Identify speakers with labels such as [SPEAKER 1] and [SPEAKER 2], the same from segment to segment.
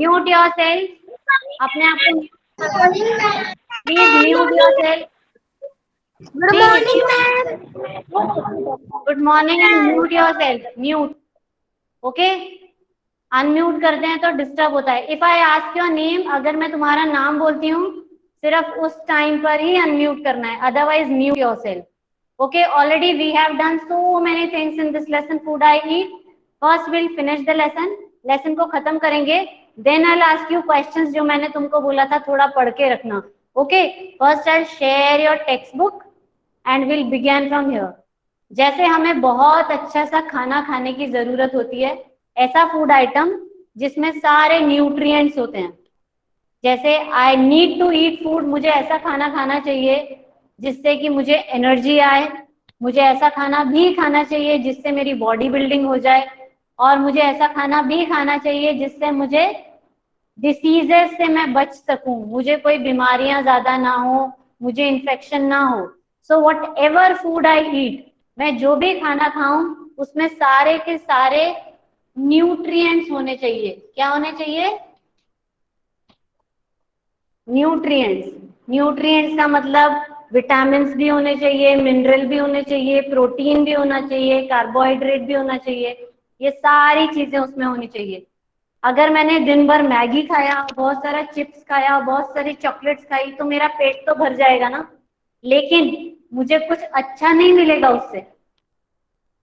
[SPEAKER 1] Mute yourself, अपने आप को please mute yourself.
[SPEAKER 2] Good morning ma'am.
[SPEAKER 1] Good morning and mute yourself, mute. Okay, unmute करते हैं तो डिस्टर्ब होता है। If I ask your name, अगर मैं तुम्हारा नाम बोलती हूँ सिर्फ उस टाइम पर ही अनम्यूट करना है, otherwise mute yourself. Okay, already we have done so many things in this lesson, food I eat. First we'll finish the lesson. Lesson को खत्म करेंगे, then I'll ask you questions जो मैंने तुमको बोला था थोड़ा पढ़ के रखना. Okay, first I'll share your textbook and we'll begin from here. जैसे हमें बहुत अच्छा सा खाना खाने की जरूरत होती है, ऐसा फूड आइटम जिसमें सारे न्यूट्रिएंट्स होते हैं, जैसे I need to eat food, मुझे ऐसा खाना खाना चाहिए जिससे कि मुझे एनर्जी आए, मुझे ऐसा खाना भी खाना चाहिए जिससे मेरी बॉडी बिल्डिंग हो जाए, और मुझे ऐसा खाना भी खाना चाहिए जिससे मुझे डिसीजेस से मैं बच सकूं, मुझे कोई बीमारियां ज्यादा ना हो, मुझे इन्फेक्शन ना हो। So whatever food I eat, मैं जो भी खाना खाऊं उसमें सारे के सारे न्यूट्रिएंट्स होने चाहिए। क्या होने चाहिए? न्यूट्रिएंट्स। न्यूट्रिएंट्स का मतलब विटामिन भी होने चाहिए, मिनरल भी होने चाहिए, प्रोटीन भी होना चाहिए, कार्बोहाइड्रेट भी होना चाहिए, ये सारी चीजें उसमें होनी चाहिए। अगर मैंने दिन भर मैगी खाया, बहुत सारा चिप्स खाया, बहुत सारी चॉकलेट्स खाई, तो मेरा पेट तो भर जाएगा ना, लेकिन मुझे कुछ अच्छा नहीं मिलेगा उससे,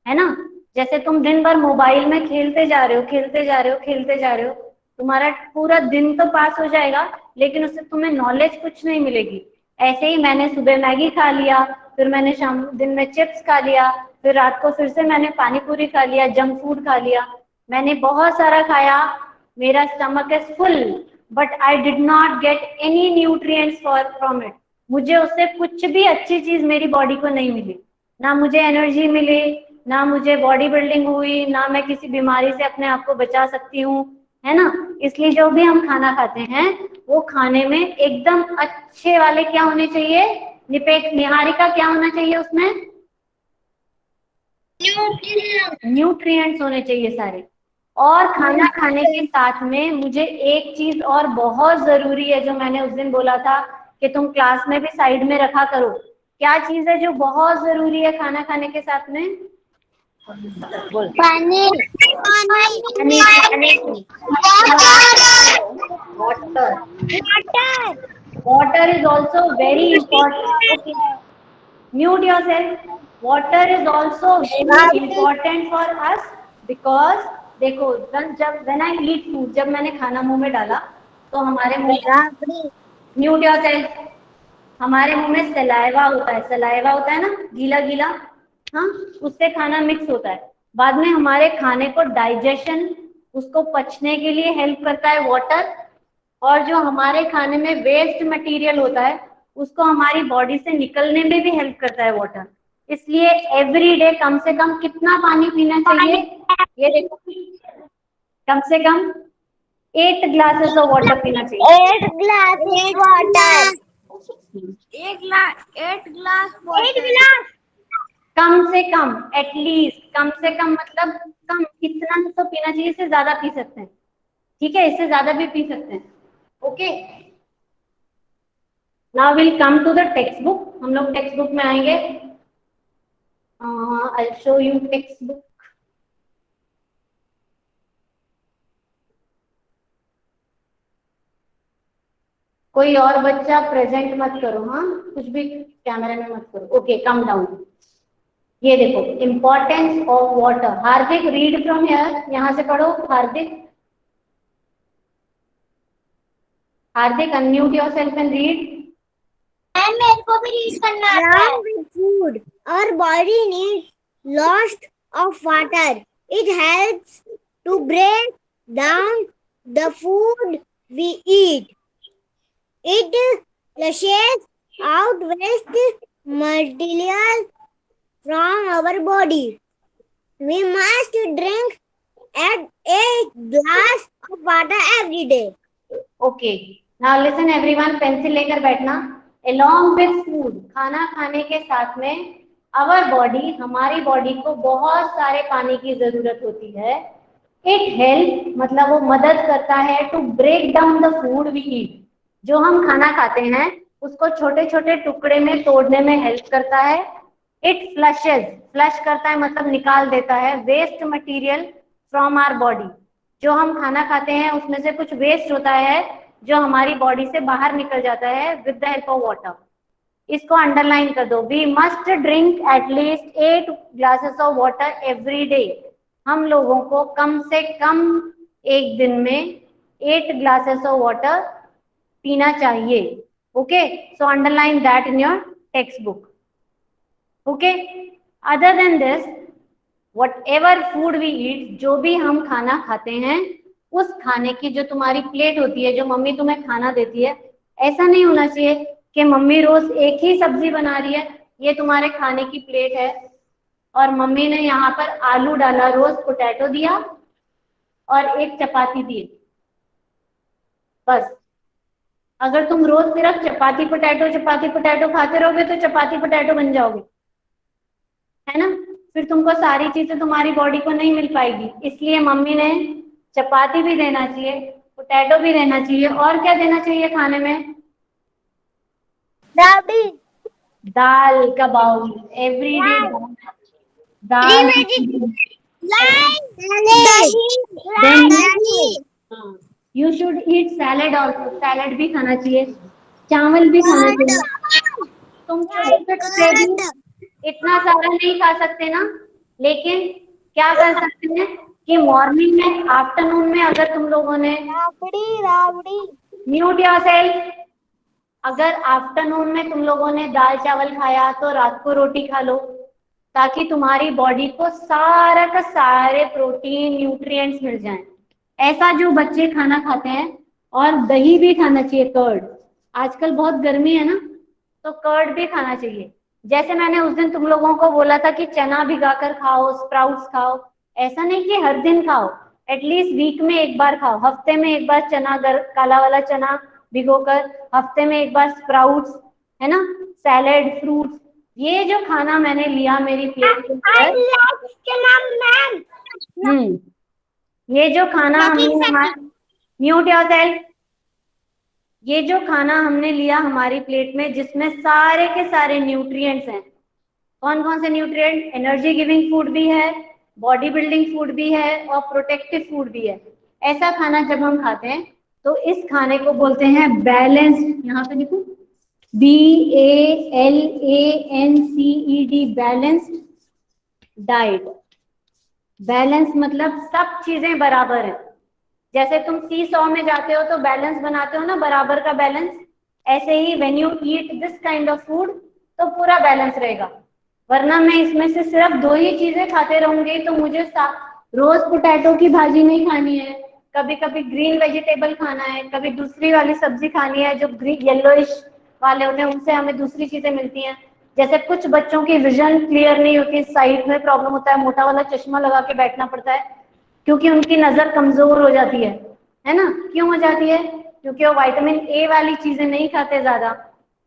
[SPEAKER 1] है ना। जैसे तुम दिन भर मोबाइल में खेलते जा रहे हो, खेलते जा रहे हो, खेलते जा रहे हो, तुम्हारा पूरा दिन तो पास हो जाएगा, लेकिन उससे तुम्हें नॉलेज कुछ नहीं मिलेगी। ऐसे ही मैंने सुबह मैगी खा लिया, फिर मैंने शाम दिन में चिप्स खा लिया, फिर रात को फिर से मैंने पानी पूरी खा लिया, जंक फूड खा लिया, मैंने बहुत सारा खाया, मेरा stomach is full, but I did not get any nutrients from it. मुझे उससे कुछ भी अच्छी चीज मेरी बॉडी को नहीं मिली, ना मुझे एनर्जी मिली, ना मुझे बॉडी बिल्डिंग हुई, ना मैं किसी बीमारी से अपने आप को बचा सकती हूँ, है ना। इसलिए जो भी हम खाना खाते हैं वो खाने में एकदम अच्छे वाले क्या होने चाहिए? निहारिका, क्या होना चाहिए उसमें? न्यूट्रिएंट्स होने चाहिए सारे। और खाना खाने के साथ में मुझे एक चीज और बहुत जरूरी है, जो मैंने उस दिन बोला था कि तुम क्लास में भी साइड में रखा करो। क्या चीज है जो बहुत जरूरी है खाना खाने के साथ में?
[SPEAKER 2] पानी।
[SPEAKER 1] Water. Water is also very important. Okay. Mute yourself. Water is also very important for us because देखो, when I eat food, जब मैंने खाना मुंह में डाला तो हमारे मुंह में, म्यूट योरसेल्फ, हमारे मुंह में सलाइवा होता है, सलाइवा होता है ना, गीला गीला, हाँ, उससे खाना मिक्स होता है। बाद में हमारे खाने को डाइजेशन, उसको पचने के लिए हेल्प करता है वाटर, और जो हमारे खाने में वेस्ट मटेरियल होता है उसको हमारी बॉडी से निकलने में भी हेल्प करता है वाटर। इसलिए एवरी डे कम से कम कितना पानी पीना चाहिए? ये देखो, कम से कम 8 ग्लासेस ऑफ वाटर पीना चाहिए।
[SPEAKER 2] 8 ग्लास वाटर। 8 glass water.
[SPEAKER 1] कम से कम, एटलीस्ट, कम से कम मतलब कम, इतना तो पीना चाहिए, इससे ज्यादा पी सकते हैं, ठीक है, इससे ज्यादा भी पी सकते हैं। Okay, now will come to the textbook. हम लोग टेक्स्ट बुक में आएंगे। I show you textbook. कोई और बच्चा प्रेजेंट मत करो, हाँ, कुछ भी कैमरे में मत करो। Okay, come down. ये देखो, importance of water. Hardik, read from here, यहाँ से पढ़ो। हार्दिक, हार्दिक अनम्यूट योरसेल्फ एंड रीड।
[SPEAKER 2] मेरे को भी रीड करना आता है। Along with food, our body needs lots of water. It helps to break down the food we eat. It flushes out waste material from our body. We must drink at 8 glass of water every day.
[SPEAKER 1] Okay, now listen everyone, pencil लेकर बैठना। Along with food, खाना खाने के साथ में our body, हमारी body को बहुत सारे पानी की जरूरत होती है। इट हेल्प मतलब वो मदद करता है to break down the food we eat. जो हम खाना खाते हैं उसको छोटे छोटे टुकड़े में तोड़ने में हेल्प करता है। इट फ्लशेज, फ्लश करता है मतलब निकाल देता है waste material from our body. जो हम खाना खाते हैं उसमें से कुछ वेस्ट होता है जो हमारी बॉडी से बाहर निकल जाता है with the help of water. इसको अंडरलाइन कर दो, we must drink at least 8 glasses of water every day. हम लोगों को कम से कम एक दिन में 8 ग्लासेस ऑफ वाटर पीना चाहिए। Okay, so underline that in your textbook. Okay, other than this whatever food we eat, जो भी हम खाना खाते हैं उस खाने की जो तुम्हारी प्लेट होती है, जो मम्मी तुम्हें खाना देती है, ऐसा नहीं होना चाहिए कि मम्मी रोज एक ही सब्जी बना रही है, ये तुम्हारे खाने की प्लेट है और मम्मी ने यहाँ पर आलू डाला, रोज पोटैटो दिया और एक चपाती दी, बस। अगर तुम रोज सिर्फ चपाती पोटैटो खाते रहोगे तो चपाती पोटैटो बन जाओगे, है ना। फिर तुमको सारी चीजें तुम्हारी बॉडी को नहीं मिल पाएगी, इसलिए मम्मी ने चपाती भी देना चाहिए, पोटैटो भी देना चाहिए, और क्या देना चाहिए खाने में?
[SPEAKER 2] Rabi.
[SPEAKER 1] दाल का बाउल एवरी डे, दाल। Then you should eat salad also, salad भी खाना चाहिए, चावल भी खाना चाहिए। तुम से भी इतना सारा नहीं खा सकते ना, लेकिन क्या कर सकते हैं कि मॉर्निंग में, आफ्टरनून में अगर तुम लोगों ने म्यूट योरसेल्फ, अगर आफ्टरनून में तुम लोगों ने दाल चावल खाया तो रात को रोटी खा लो, ताकि तुम्हारी बॉडी को सारा का सारे प्रोटीन न्यूट्रिएंट्स मिल जाएं। ऐसा जो बच्चे खाना खाते हैं, और दही भी खाना चाहिए, कर्ड। आजकल बहुत गर्मी है ना, तो कर्ड भी खाना चाहिए। जैसे मैंने उस दिन तुम लोगों को बोला था कि चना भिगाकर खाओ, स्प्राउट्स खाओ, ऐसा नहीं कि हर दिन खाओ, एटलीस्ट वीक में एक बार खाओ, हफ्ते में एक बार चना, काला वाला चना भिगोकर, हफ्ते में एक बार स्प्राउट्स, है ना, सैलेड, फ्रूट्स। ये जो खाना मैंने लिया मेरी प्लेट के अंदर, ये जो खाना हमने, म्यूट योरसेल्फ, ये जो खाना हमने लिया हमारी प्लेट में, जिसमें सारे के सारे न्यूट्रिएंट्स हैं। कौन कौन से न्यूट्रिएंट? एनर्जी गिविंग फूड भी है, बॉडी बिल्डिंग फूड भी है, और प्रोटेक्टिव फूड भी है। ऐसा खाना जब हम खाते हैं तो इस खाने को बोलते हैं बैलेंस्ड। यहाँ पे देखो, BALANCED, बैलेंस्ड डाइट। बैलेंस मतलब सब चीजें बराबर है। जैसे तुम सी सॉ में जाते हो तो बैलेंस बनाते हो ना, बराबर का बैलेंस, ऐसे ही when you eat this kind of food तो पूरा बैलेंस रहेगा। वरना मैं इसमें से सिर्फ 2 ही चीजें खाते रहूंगी तो मुझे रोज पोटैटो की भाजी नहीं खानी है, कभी कभी ग्रीन वेजिटेबल खाना है, कभी दूसरी वाली सब्जी खानी है जो ग्रीन येलोइश वाले होते हैं, उनसे हमें दूसरी चीजें मिलती हैं। जैसे कुछ बच्चों की विजन क्लियर नहीं होती, साइड में प्रॉब्लम होता है, मोटा वाला चश्मा लगा के बैठना पड़ता है क्योंकि उनकी नजर कमजोर हो जाती है ना। क्यों हो जाती है? क्योंकि वो विटामिन ए वाली चीजें नहीं खाते ज्यादा,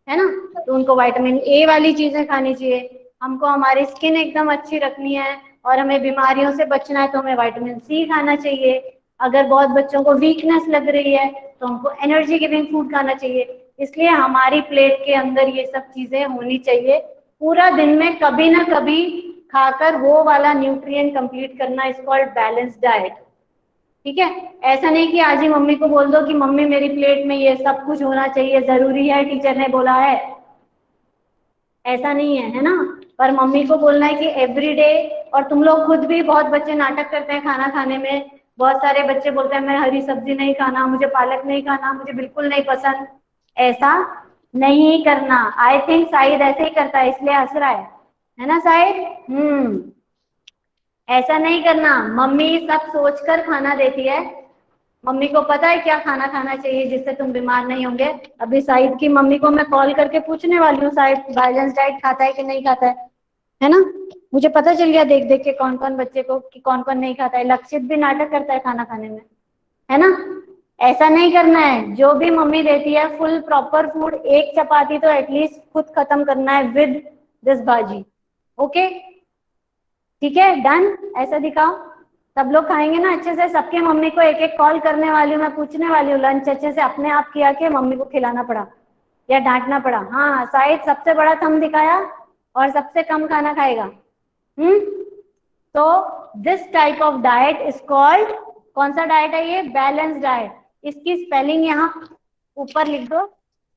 [SPEAKER 1] है ना। तो उनको विटामिन ए वाली चीजें खानी चाहिए। हमको हमारी स्किन एकदम अच्छी रखनी है और हमें बीमारियों से बचना है तो हमें विटामिन सी खाना चाहिए। अगर बहुत बच्चों को वीकनेस लग रही है तो हमको एनर्जी गिविंग फूड खाना चाहिए। इसलिए हमारी प्लेट के अंदर ये सब चीजें होनी चाहिए पूरा दिन में, कभी ना कभी खाकर वो वाला न्यूट्रिएंट कंप्लीट करना इज कॉल्ड बैलेंस डाइट। ठीक है, ऐसा नहीं कि आज ही मम्मी को बोल दो कि मम्मी मेरी प्लेट में ये सब कुछ होना चाहिए, जरूरी है, टीचर ने बोला है, ऐसा नहीं है, है ना। पर मम्मी को बोलना है कि एवरीडे। और तुम लोग खुद भी, बहुत बच्चे नाटक करते हैं खाना खाने में, बहुत सारे बच्चे बोलते हैं मैं हरी सब्जी नहीं खाना, मुझे पालक नहीं खाना, मुझे बिल्कुल नहीं पसंद। ऐसा नहीं करना। आई थिंक शायद ऐसे ही करता है इसलिए हंस रहा है ना शायद। ऐसा नहीं करना। मम्मी सब सोचकर खाना देती है, मम्मी को पता है क्या खाना खाना चाहिए जिससे तुम बीमार नहीं होंगे। अभी साइद की मम्मी को मैं कॉल करके पूछने वाली हूँ, साइद बैलेंस डाइट खाता है कि नहीं खाता है ना। मुझे पता चल गया देख देख के कौन कौन बच्चे को कि कौन कौन नहीं खाता है। लक्षित भी नाटक करता है खाना खाने में, है ना। ऐसा नहीं करना है। जो भी मम्मी देती है फुल प्रॉपर फूड, एक चपाती तो एटलीस्ट खुद खत्म करना है विद दिस भाजी। ओके, ठीक है, डन। ऐसा दिखाओ। सब लोग खाएंगे ना अच्छे से? सबके मम्मी को एक एक कॉल करने वाली हूँ, मैं पूछने वाली हूँ लंच अच्छे से अपने आप किया कि मम्मी को खिलाना पड़ा या डांटना पड़ा? हाँ, शायद सबसे बड़ा थंब दिखाया और सबसे कम खाना खाएगा। तो this type of diet is called, कौन सा डाइट है ये? Balance diet. इसकी स्पेलिंग यहाँ ऊपर लिख दो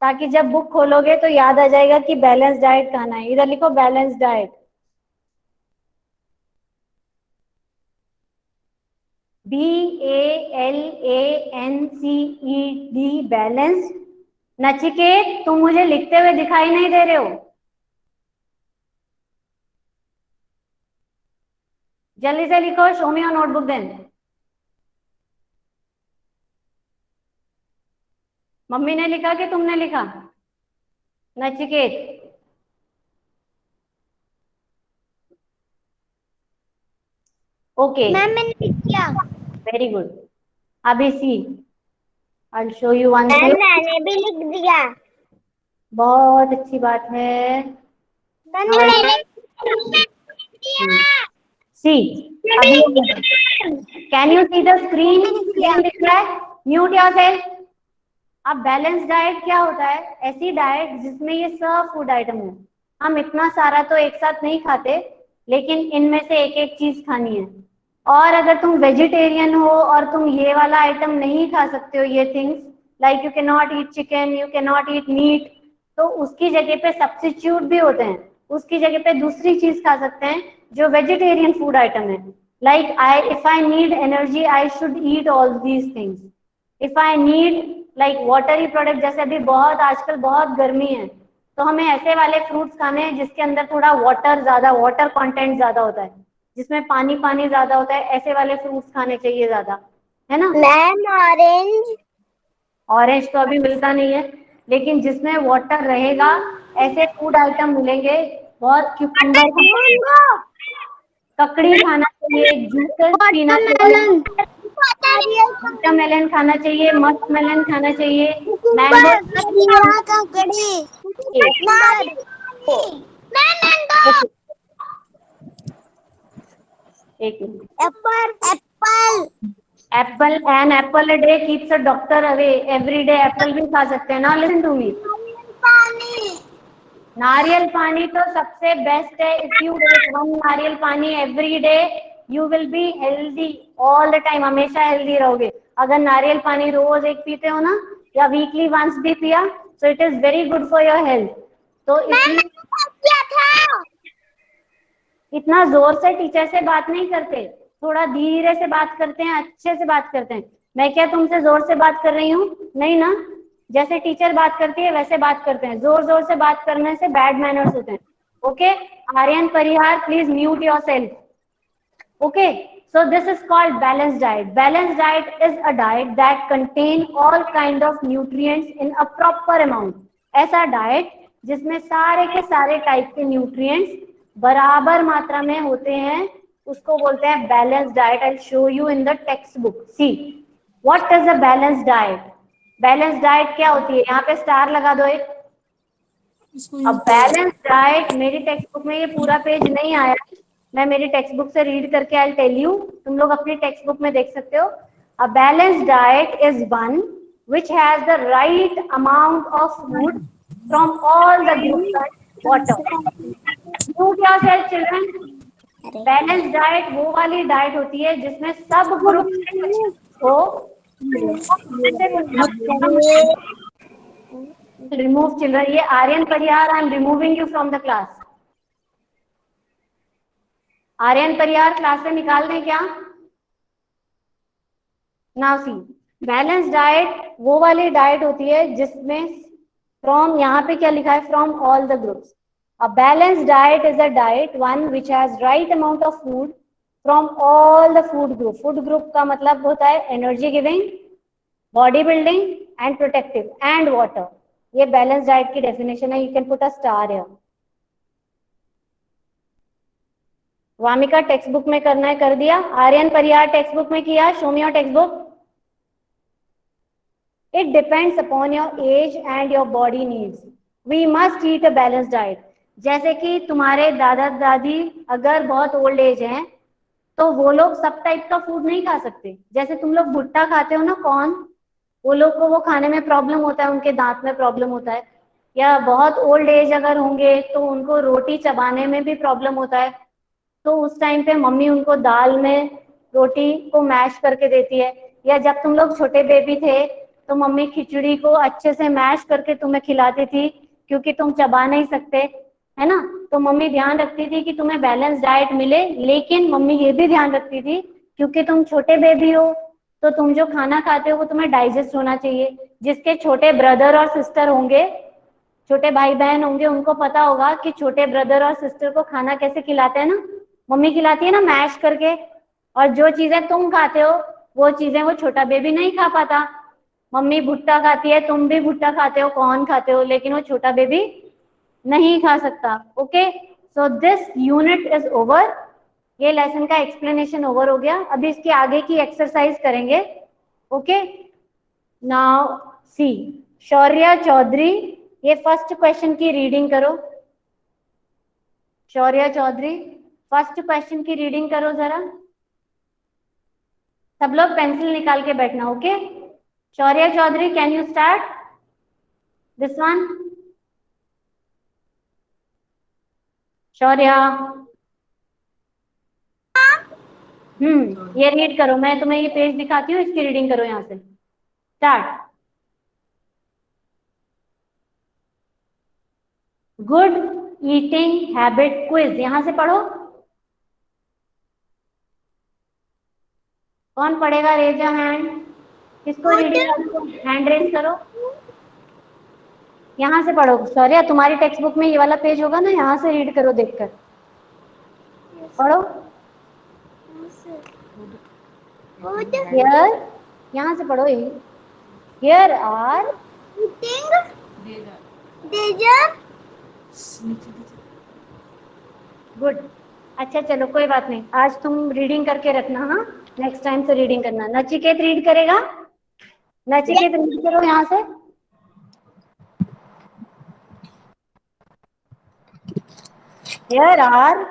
[SPEAKER 1] ताकि जब बुक खोलोगे तो याद आ जाएगा कि बैलेंस डाइट खाना है। इधर लिखो balance diet, BALANCED, balance. Nachiket तुम मुझे लिखते हुए दिखाई नहीं दे रहे हो, जल्दी से लिखो, show me your notebook then. Mummy ने लिखा कि तुमने लिखा? नचिकेत, ओके,
[SPEAKER 2] मैम मैंने लिख दिया।
[SPEAKER 1] Very good. अभी see, I will show you one
[SPEAKER 2] ma'am
[SPEAKER 1] thing.
[SPEAKER 2] मैंने भी लिख दिया।
[SPEAKER 1] बहुत अच्छी बात है।
[SPEAKER 2] मैंने
[SPEAKER 1] सी, अभी can you see the screen? Screen दिख रहा है? Mute yourself. अब बैलेंस डाइट क्या होता है? ऐसी डाइट जिसमें ये सब फूड आइटम हो। हम इतना सारा तो एक साथ नहीं खाते, लेकिन इनमें से एक एक चीज खानी है। और अगर तुम वेजिटेरियन हो और तुम ये वाला आइटम नहीं खा सकते हो, ये things like you can not eat chicken, you can not eat meat, तो उसकी जगह पे सब्स्टिट्यूट भी होते हैं। उसकी जगह पे दूसरी चीज खा सकते हैं जो वेजिटेरियन फूड आइटम है। Like I, if I need energy I should eat all these things. If I need like watery product, जैसे अभी बहुत आजकल बहुत गर्मी है, तो हमें ऐसे वाले फ्रूट्स खाने हैं जिसके अंदर थोड़ा वाटर ज्यादा, वाटर कंटेंट ज्यादा होता है, जिसमें पानी पानी ज्यादा होता है, ऐसे वाले फ्रूट्स खाने चाहिए ज्यादा, है ना?
[SPEAKER 2] Ma'am orange.
[SPEAKER 1] ऑरेंज तो अभी मिलता नहीं है, लेकिन जिसमें वाटर रहेगा ऐसे फूड आइटम मिलेंगे। बहुत क्यूकम्बर खाना चाहिए, ककड़ी खाना चाहिए, जूसेस पीना चाहिए, वाटरमेलन खाना चाहिए, मस्क मेलन खाना चाहिए, मैंगो। एक minute. Apple, an apple a day keeps a doctor away. Every day apple भी खा सकते हैं ना? Listen to me. नारियल पानी तो सबसे बेस्ट है। इफ यू टेक वन नारियल पानी every day you will be healthy all the time, हमेशा हेल्दी रहोगे। अगर नारियल पानी रोज एक पीते हो ना, या वीकली वंस भी पिया, so it is very good for your health. तो इसलिए इतना जोर से टीचर से बात नहीं करते, थोड़ा धीरे से बात करते हैं, अच्छे से बात करते हैं। मैं क्या तुमसे जोर से बात कर रही हूँ? नहीं ना? जैसे टीचर बात करती है वैसे बात करते हैं। जोर जोर से बात करने से बैड मैनर्स होते हैं। Okay, Aryan Parihar please mute yourself. Okay, so this is called balanced diet. Balanced diet is a diet that contain all kind of nutrients in a proper amount. ऐसा डाइट जिसमें सारे के सारे टाइप के न्यूट्रिएंट्स बराबर मात्रा में होते हैं, उसको बोलते हैं balance diet. I show you in the text book. See what is a balance diet? Balance diet क्या होती है? यहाँ पे स्टार लगा दो एक। अब बैलेंस डाइट मेरी टेक्स्ट बुक में ये पूरा पेज नहीं आया, मैं मेरी टेक्स्ट बुक से रीड करके आई टेल यू, तुम लोग अपनी टेक्स्ट बुक में देख सकते हो। A balance diet is one which has the right amount of food from all the groups and water. Mute yourself children. Balance diet वो वाली डाइट होती है जिसमें सब ग्रुप को रिमूव चिल्ड्रन। ये Aryan Parihar, I am removing you from the class. Aryan Parihar class से निकाल दें क्या? नाउ सी, बैलेंस डाइट वो वाली डाइट होती है जिसमें फ्रॉम, यहाँ पे क्या लिखा है? From all the groups. A balance diet is a diet one which has right amount of food from all the food group. Food group का मतलब होता है energy giving, body building and protective and water. ये balance diet की definition है। You can put a star here. Wamiqa text book में करना है कर दिया? आर्यन परिहार टेक्स्ट बुक में किया? Show me your text book. It depends upon your age and your body needs. We must eat a balanced diet. जैसे कि तुम्हारे दादा दादी अगर बहुत ओल्ड एज हैं तो वो लोग सब टाइप का फूड नहीं खा सकते। जैसे तुम लोग भुट्टा खाते हो ना, कॉर्न, वो लोग को वो खाने में प्रॉब्लम होता है, उनके दांत में प्रॉब्लम होता है। या बहुत ओल्ड एज अगर होंगे तो उनको रोटी चबाने में भी प्रॉब्लम होता है, तो उस टाइम पे मम्मी उनको दाल में रोटी को मैश करके देती है। या जब तुम लोग छोटे बेबी थे तो मम्मी खिचड़ी को अच्छे से मैश करके तुम्हें खिलाती थी, क्योंकि तुम चबा नहीं सकते, है ना। तो मम्मी ध्यान रखती थी कि तुम्हें बैलेंस डाइट मिले, लेकिन मम्मी ये भी ध्यान रखती थी क्योंकि तुम छोटे बेबी हो तो तुम जो खाना खाते हो वो तुम्हें डाइजेस्ट होना चाहिए। जिसके छोटे ब्रदर और सिस्टर होंगे, छोटे भाई बहन होंगे, उनको पता होगा कि छोटे ब्रदर और सिस्टर को खाना कैसे खिलाते हैं ना, मम्मी खिलाती है ना मैश करके। और जो चीजें तुम खाते हो वो चीजें वो छोटा बेबी नहीं खा पाता। मम्मी भुट्टा खाती है, तुम भी भुट्टा खाते हो, कॉर्न खाते हो, लेकिन वो छोटा बेबी नहीं खा सकता। Okay, so this unit is over. ये लेसन का एक्सप्लेनेशन ओवर हो गया। अभी इसके आगे की एक्सरसाइज करेंगे। Okay, now see, Shaurya Chaudhary, ये फर्स्ट क्वेश्चन की रीडिंग करो। शौर्या चौधरी, फर्स्ट क्वेश्चन की रीडिंग करो जरा। सब लोग पेंसिल निकाल के बैठना। Okay, Shaurya Chaudhary, can you start this one? Shaurya, ये रीड करो। मैं तुम्हें ये पेज दिखाती हूँ, इसकी रीडिंग करो यहाँ से। Start. Good eating habit quiz, यहां से पढ़ो। कौन पढ़ेगा? Raise your hand. किसको रीडिंग? हैंड रेज करो। यहाँ से पढ़ो। शौर्या, तुम्हारी टेक्स्ट बुक में ये वाला पेज होगा ना, यहाँ से रीड करो देखकर। पढ़ो। हियर, यहाँ से पढ़ो। Here are good. अच्छा चलो कोई बात नहीं, आज तुम रीडिंग करके रखना। हाँ, नेक्स्ट टाइम से रीडिंग करना। नचिकेत रीड करेगा। नचिकेत रीड करो यहाँ से। हियर आर,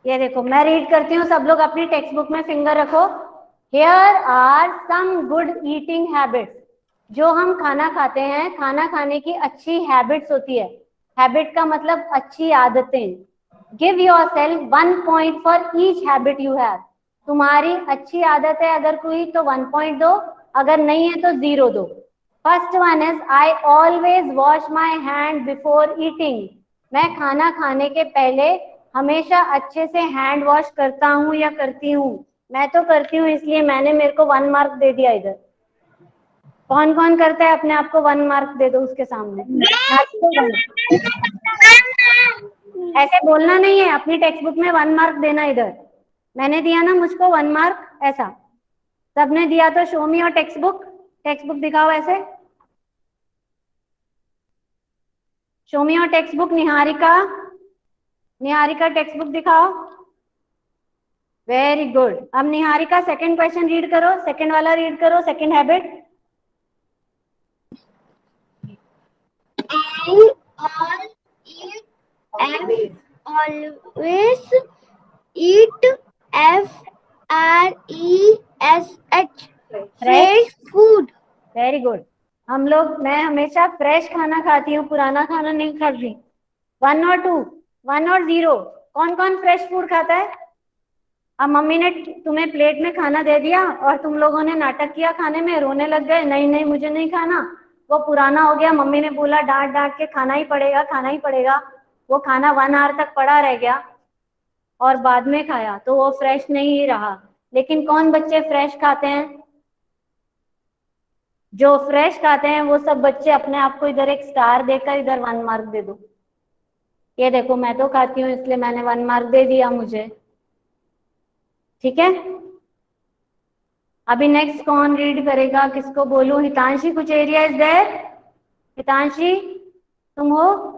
[SPEAKER 1] ये देखो मैं रीड करती हूँ, सब लोग अपनी टेक्स्ट बुक में फिंगर रखो। Here are some good eating habits, जो हम खाना खाते हैं, खाना खाने की अच्छी हैबिट्स होती है। हैबिट का मतलब अच्छी आदतें। Give your self 1 point for each habit you have. तुम्हारी अच्छी आदत है अगर कोई तो 1 पॉइंट दो, अगर नहीं है तो 0 दो। First one is I always wash my hand before eating. मैं खाना खाने के पहले हमेशा अच्छे से हैंड वॉश करता हूँ या करती हूँ। मैं तो करती हूँ, इसलिए मैंने, मेरे को 1 मार्क दे दिया इधर। कौन कौन करता है अपने आप को 1 मार्क दे दो उसके सामने। ऐसे बोलना नहीं है, अपनी टेक्स्ट बुक में 1 मार्क देना इधर। मैंने दिया ना मुझको 1 मार्क, ऐसा। सबने दिया तो शो मी और टेक्स्ट बुक। टेक्स्ट बुक दिखाओ ऐसे। शो मी और textbook. Niharika, Niharika textbook दिखाओ। Very good. अब निहारिका सेकंड क्वेश्चन रीड करो, सेकंड वाला रीड करो, second habit.
[SPEAKER 2] always eat fresh fresh food.
[SPEAKER 1] Very good. हम लोग, मैं हमेशा फ्रेश खाना खाती हूँ, पुराना खाना नहीं खाती। 1 और 2, 1 और 0, कौन कौन फ्रेश फूड खाता है? अब मम्मी ने तुम्हें प्लेट में खाना दे दिया और तुम लोगों ने नाटक किया खाने में, रोने लग गए, नहीं नहीं मुझे नहीं खाना, वो पुराना हो गया, मम्मी ने बोला डांट डांट के खाना ही पड़ेगा, खाना ही पड़ेगा। वो खाना 1 आवर तक पड़ा रह गया और बाद में खाया तो वो फ्रेश नहीं रहा। लेकिन कौन बच्चे फ्रेश खाते हैं? जो फ्रेश खाते हैं वो सब बच्चे अपने आप को इधर एक स्टार देकर इधर 1 मार्क दे दो। ये देखो मैं तो खाती हूँ इसलिए मैंने 1 मार्क दे दिया मुझे। ठीक है, अभी नेक्स्ट कौन रीड करेगा? किसको बोलूं? हितांशी, कुछ एरिया इज देयर? हितांशी तुम हो?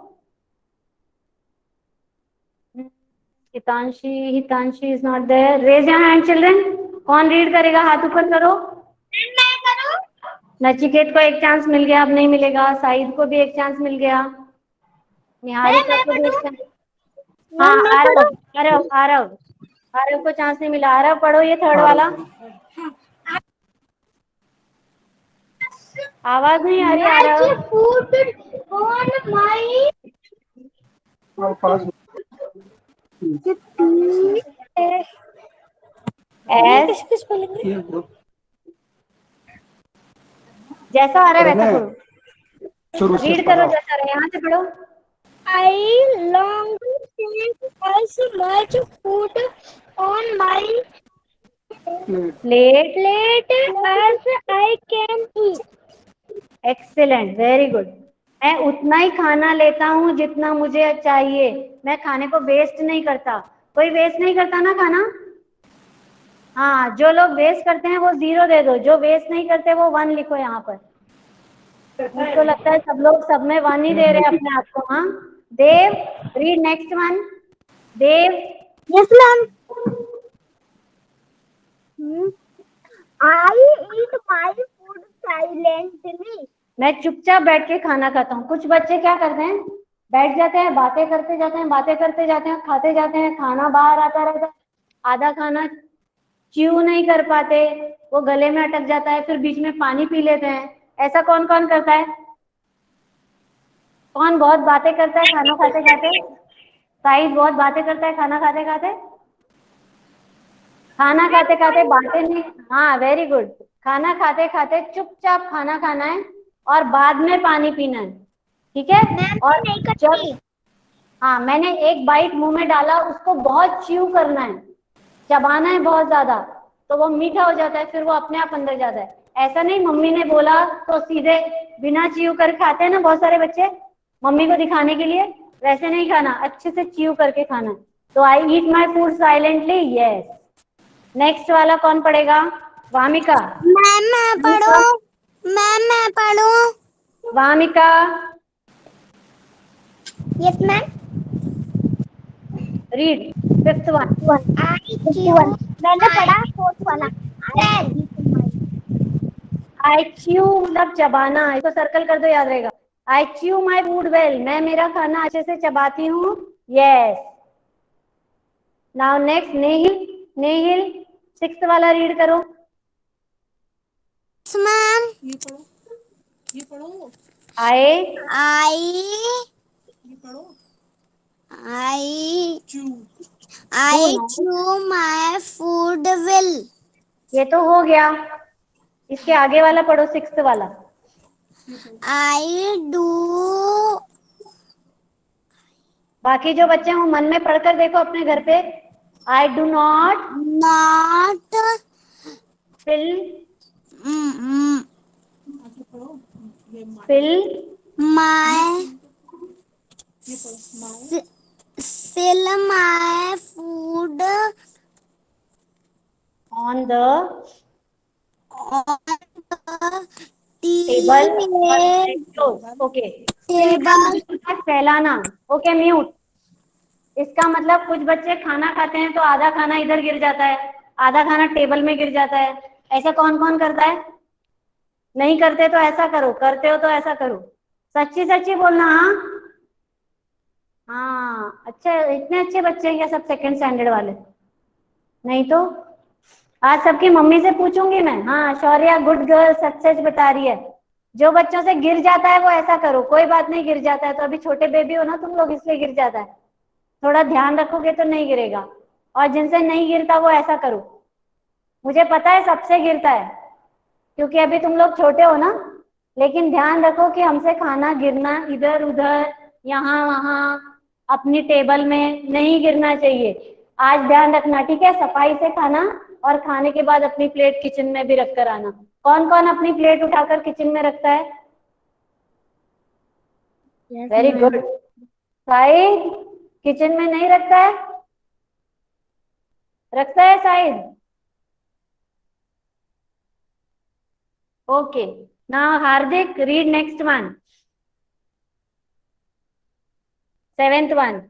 [SPEAKER 1] Hitanshi, Hitanshi is not there. Raise your hand children. कौन रीड करेगा? हाथ ऊपर करो। नचिकेत को एक चांस मिल गया, अब नहीं मिलेगा। साइद को भी एक चांस मिल गया। निहारिका को भी एक चांस। हाँ,
[SPEAKER 2] मैं
[SPEAKER 1] आरव
[SPEAKER 2] पढ़ूं?
[SPEAKER 1] आरव आरव आरव को चांस नहीं मिला। आरव पढ़ो ये थर्ड वाला। आवाज नहीं आ रही Aarav.
[SPEAKER 2] Like food on my ये
[SPEAKER 1] एस
[SPEAKER 2] कैसे किस बोलेंगे?
[SPEAKER 1] जैसा आ रहा है वैसा पढ़ो,
[SPEAKER 3] शुरू से
[SPEAKER 1] रीड करो जैसा रहा है, यहाँ से पढ़ो।
[SPEAKER 2] I long to eat as much food on my
[SPEAKER 1] plate.
[SPEAKER 2] plate as I can eat.
[SPEAKER 1] Excellent, very good. मैं उतना ही खाना लेता हूँ जितना मुझे चाहिए, मैं खाने को वेस्ट नहीं करता। कोई वेस्ट नहीं करता ना खाना? हाँ, जो लोग वेस्ट करते हैं वो 0 दे दो, जो वेस्ट नहीं करते वो 1 लिखो यहाँ पर। मुझको लगता है सब लोग सब में 1 ही दे रहे हैं अपने आप को। हाँ Dev, read next one. Dev,
[SPEAKER 2] Yes, ma'am. I eat my food silently.
[SPEAKER 1] मैं चुपचाप बैठ के खाना खाता हूँ। कुछ बच्चे क्या करते हैं, बैठ जाते हैं, बातें करते जाते हैं, बातें करते जाते हैं, खाते जाते हैं, खाना बाहर आता रहता है, आधा खाना च्यू नहीं कर पाते, वो गले में अटक जाता है, फिर बीच में पानी पी लेते हैं। ऐसा कौन कौन करता है? कौन बहुत बातें करता है खाना खाते खाते? साहिद बहुत बातें करता है खाना खाते खाते। खाना खाते खाते बातें नहीं, हाँ वेरी गुड। खाना खाते खाते चुपचाप खाना खाना है और बाद में पानी पीना है, ठीक है?
[SPEAKER 2] मैम
[SPEAKER 1] और
[SPEAKER 2] नहीं
[SPEAKER 1] जब,
[SPEAKER 2] करती।
[SPEAKER 1] हाँ मैंने एक बाइट मुंह में डाला, उसको बहुत च्यू करना है, चबाना है बहुत ज्यादा, तो वो मीठा हो जाता है, फिर वो अपने आप अंदर जाता है। ऐसा नहीं मम्मी ने बोला तो सीधे बिना च्यू कर खाते हैं ना बहुत सारे बच्चे, मम्मी को दिखाने के लिए, वैसे नहीं खाना, अच्छे से च्यू करके खाना है। तो I eat my food silently, yes. Next वाला कौन पढ़ेगा? वामिका।
[SPEAKER 2] मैम मैं पढ़ूं? मैम मैं पढ़ूं?
[SPEAKER 1] Wamiqa,
[SPEAKER 2] Yes, ma'am.
[SPEAKER 1] Read fifth one.
[SPEAKER 2] I chew. मैंने पढ़ा फोर्थ वाला।
[SPEAKER 1] आई च्यू मतलब चबाना, इसको सर्कल कर दो, याद रहेगा। I chew my food well, मैं मेरा खाना अच्छे से चबाती हूँ, yes. Now next Nehil. Nehil sixth वाला रीड करो।
[SPEAKER 2] Yes, ma'am.
[SPEAKER 1] आए,
[SPEAKER 2] I chew my food well.
[SPEAKER 1] ये तो हो गया, इसके आगे वाला पढ़ो, सिक्स्थ वाला।
[SPEAKER 2] I do
[SPEAKER 1] बाकी जो बच्चे हो मन में पढ़कर देखो अपने घर पे। I do not
[SPEAKER 2] not
[SPEAKER 1] fill
[SPEAKER 2] mm,
[SPEAKER 1] fill
[SPEAKER 2] my fill my food
[SPEAKER 1] on the
[SPEAKER 2] on the
[SPEAKER 1] table.
[SPEAKER 2] table.
[SPEAKER 1] ओके, फिल का मतलब है फैलाना। Okay mute. इसका मतलब कुछ बच्चे खाना खाते हैं तो आधा खाना इधर गिर जाता है, आधा खाना टेबल में गिर जाता है। ऐसा कौन कौन करता है? नहीं करते तो ऐसा करो, करते हो तो ऐसा करो। सच्ची सच्ची बोलना। हाँ हाँ, अच्छा, इतने अच्छे बच्चे हैं क्या सब सेकंड स्टैंडर्ड वाले? नहीं तो आज सबकी मम्मी से पूछूंगी मैं। हाँ शौर्या गुड गर्ल, सच सच बता रही है। जो बच्चों से गिर जाता है वो ऐसा करो। कोई बात नहीं, गिर जाता है तो अभी छोटे बेबी हो ना तुम लोग, इसलिए गिर जाता है, थोड़ा ध्यान रखोगे तो नहीं गिरेगा। और जिनसे नहीं गिरता वो ऐसा करो। मुझे पता है सबसे गिरता है, क्योंकि अभी तुम लोग छोटे हो ना, लेकिन ध्यान रखो कि हमसे खाना गिरना इधर उधर यहाँ वहाँ अपनी टेबल में नहीं गिरना चाहिए। आज ध्यान रखना, ठीक है? सफाई से खाना, और खाने के बाद अपनी प्लेट किचन में भी रख कर आना। कौन कौन अपनी प्लेट उठाकर किचन में रखता है? Very good. साहिद किचन में नहीं रखता है? रखता है Shahid? Okay, now Hardik read next one, seventh one.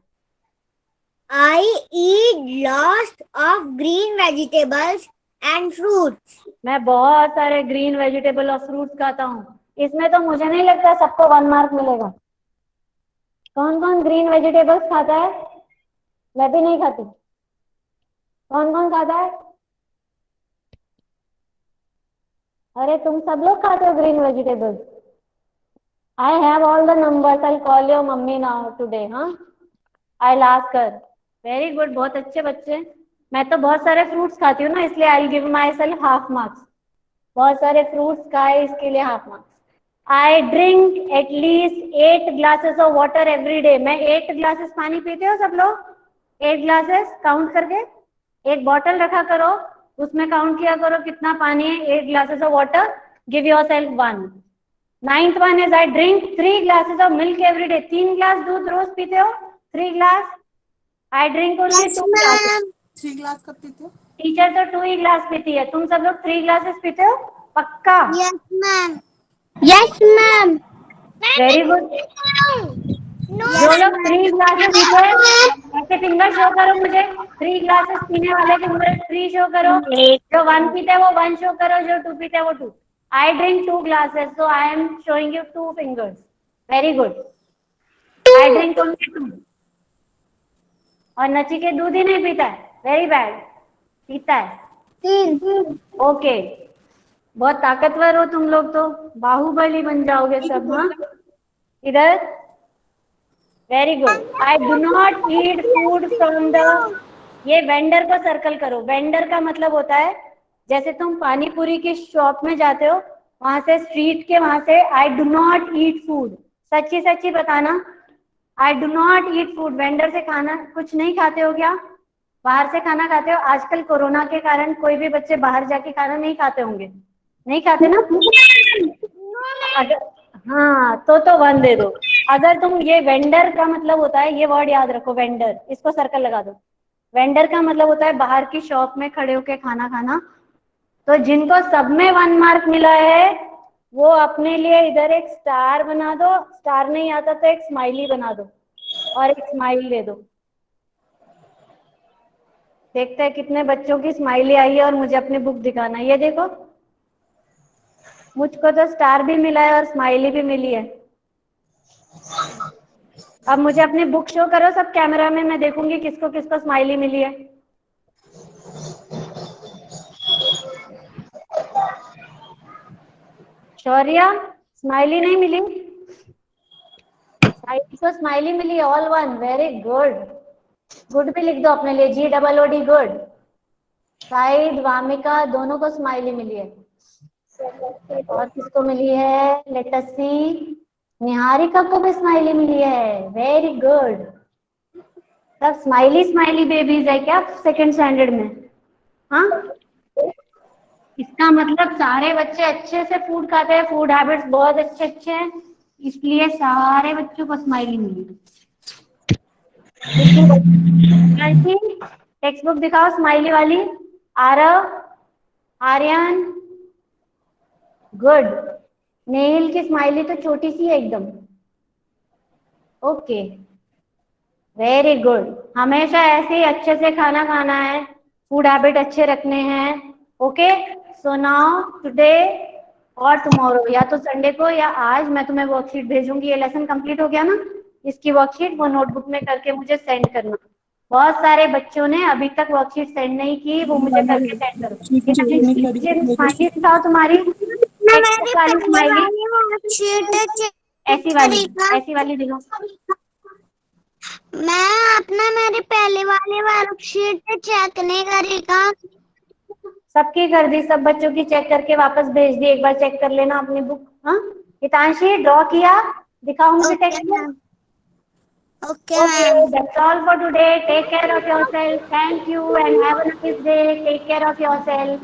[SPEAKER 2] I eat lots of green vegetables and fruits.
[SPEAKER 1] मैं बहुत सारे ग्रीन वेजिटेबल और फ्रूट्स खाता हूँ। इसमें तो मुझे नहीं लगता सबको 1 मार्क मिलेगा। कौन कौन ग्रीन वेजिटेबल्स खाता है? मैं भी नहीं खाती। कौन कौन खाता है? अरे तुम सब लोग खाते हो green vegetables? I have all the numbers, I call your mummy now today, हाँ, I ask her. Very good, बहुत अच्छे बच्चे। मैं तो बहुत सारे फ्रूट्स खाती हूँ ना, इसलिए I give my self half marks. बहुत सारे फ्रूट्स खाए इसके लिए half marks. I drink at least 8 glasses of water every day. मैं 8 ग्लासेस पानी पीते हो सब लोग? 8 ग्लासेस काउंट करके एक बॉटल रखा करो, उसमें काउंट किया करो कितना पानी है। 8 glasses of water, give your self 1। 9th one is I drink 3 glasses of milk every day. 3 glass दूध रोज पीते हो? 3 glass. I drink only
[SPEAKER 2] Yes,
[SPEAKER 1] 2 glasses.
[SPEAKER 2] ma'am.
[SPEAKER 3] 3 glass कब पीते हो?
[SPEAKER 1] टीचर तो 2 ही ग्लास पीती है, तुम सब लोग 3 ग्लासेस पीते हो पक्का?
[SPEAKER 2] Yes, ma'am. Yes, ma'am.
[SPEAKER 1] Very good.
[SPEAKER 2] No.
[SPEAKER 1] जो
[SPEAKER 2] Yes,
[SPEAKER 1] लोग 3 ग्लासेस पीते हैं
[SPEAKER 2] ma'am.
[SPEAKER 1] ऐसे फिंगर शो करो मुझे। 3 ग्लासेस पीने वाले फिंगर 3 शो करो। जो 1 पीते हैं वो 1 शो करो, जो 2 पीते हैं वो 2। I drink 2 glasses, so I am showing you 2 fingers. Very good. I drink only 2। और नचिकेत दूध ही नहीं पीता है, वेरी बैड। पीता है,
[SPEAKER 2] 3.
[SPEAKER 1] ओके। बहुत ताकतवर हो तुम लोग, तो बाहुबली बन जाओगे सब, हाँ। इधर, very good. I do not eat food from the, ये वेंडर को सर्कल करो। वेंडर का मतलब होता है जैसे तुम पानी पूरी की शॉप में जाते हो, वहां से स्ट्रीट के वहां से आई डू नॉट ईट फूड, सच्ची सच्ची बताना। आई do not eat food, vendor से खाना कुछ नहीं खाते हो क्या? बाहर से खाना खाते हो? आजकल कोरोना के कारण कोई भी बच्चे बाहर जाके खाना नहीं खाते होंगे, नहीं खाते ना? अगर हाँ तो 1 दे दो। अगर तुम, ये वेंडर का मतलब होता है, ये वर्ड याद रखो, वेंडर, इसको सर्कल लगा दो। वेंडर का मतलब होता है बाहर की शॉप में खड़े होके खाना खाना। तो जिनको सब में 1 मार्क मिला है वो अपने लिए इधर एक स्टार बना दो, स्टार नहीं आता तो एक स्माइली बना दो और एक स्माइल दे दो। देखते हैं कितने बच्चों की स्माइली आई है और मुझे अपनी बुक दिखाना। ये देखो, मुझको तो स्टार भी मिला है और स्माइली भी मिली है। अब मुझे अपनी बुक शो करो सब कैमरा में, मैं देखूंगी किसको किसको स्माइली मिली है। शौर्या, स्माइली नहीं मिली? साइड को स्माइली मिली, ऑल 1, वेरी गुड। गुड भी लिख दो अपने लिए, GOOD, गुड। साइड, वामिका, दोनों को स्माइली मिली है। और किसको मिली है? लेट अस सी, निहारिका को भी स्माइली मिली है, वेरी गुड। सब स्माइली स्माइली बेबीज है क्या सेकंड स्टैंडर्ड में? हाँ, इसका मतलब सारे बच्चे अच्छे से फूड खाते हैं, फूड हैबिट्स बहुत अच्छे अच्छे हैं, इसलिए सारे बच्चों को स्माइली मिली। टेक्स्ट बुक दिखाओ स्माइली वाली। आरव, आर्यन, गुड। नेहिल की स्माइली तो छोटी सी है एकदम, ओके, वेरी गुड। हमेशा ऐसे ही अच्छे से खाना खाना है, फूड हैबिट अच्छे रखने हैं, ओके। सो नाउ टुडे और टुमारो, या तो संडे को या आज मैं तुम्हें वर्कशीट भेजूंगी। ये लेसन कंप्लीट हो गया ना, इसकी वर्कशीट वो नोटबुक में करके मुझे सेंड करना। बहुत सारे बच्चों ने अभी तक वर्कशीट सेंड नहीं की, वो मुझे करके सेंड करो। स्माइली दिखाओ तुम्हारी, टेक्स्ट वाली स्माइली, ऐसी वाली, ऐसी वाली दिखाओ।
[SPEAKER 2] मैं अपना मेरे पहले वाले वर्कशीट चेक नहीं करेगा।
[SPEAKER 1] सबकी कर दी, सब बच्चों की चेक करके वापस भेज दी। एक बार चेक कर लेना अपनी बुक। हाँ, हितांशी ड्रॉ किया, दिखाओ मुझे text book.
[SPEAKER 2] Okay
[SPEAKER 1] Okay,
[SPEAKER 2] ma'am.
[SPEAKER 1] that's all for today. Take care of yourself. Thank you and have a nice day. Take care of yourself.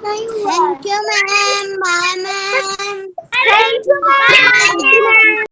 [SPEAKER 2] Thank you, ma'am. Bye, ma'am. Thank you, ma'am.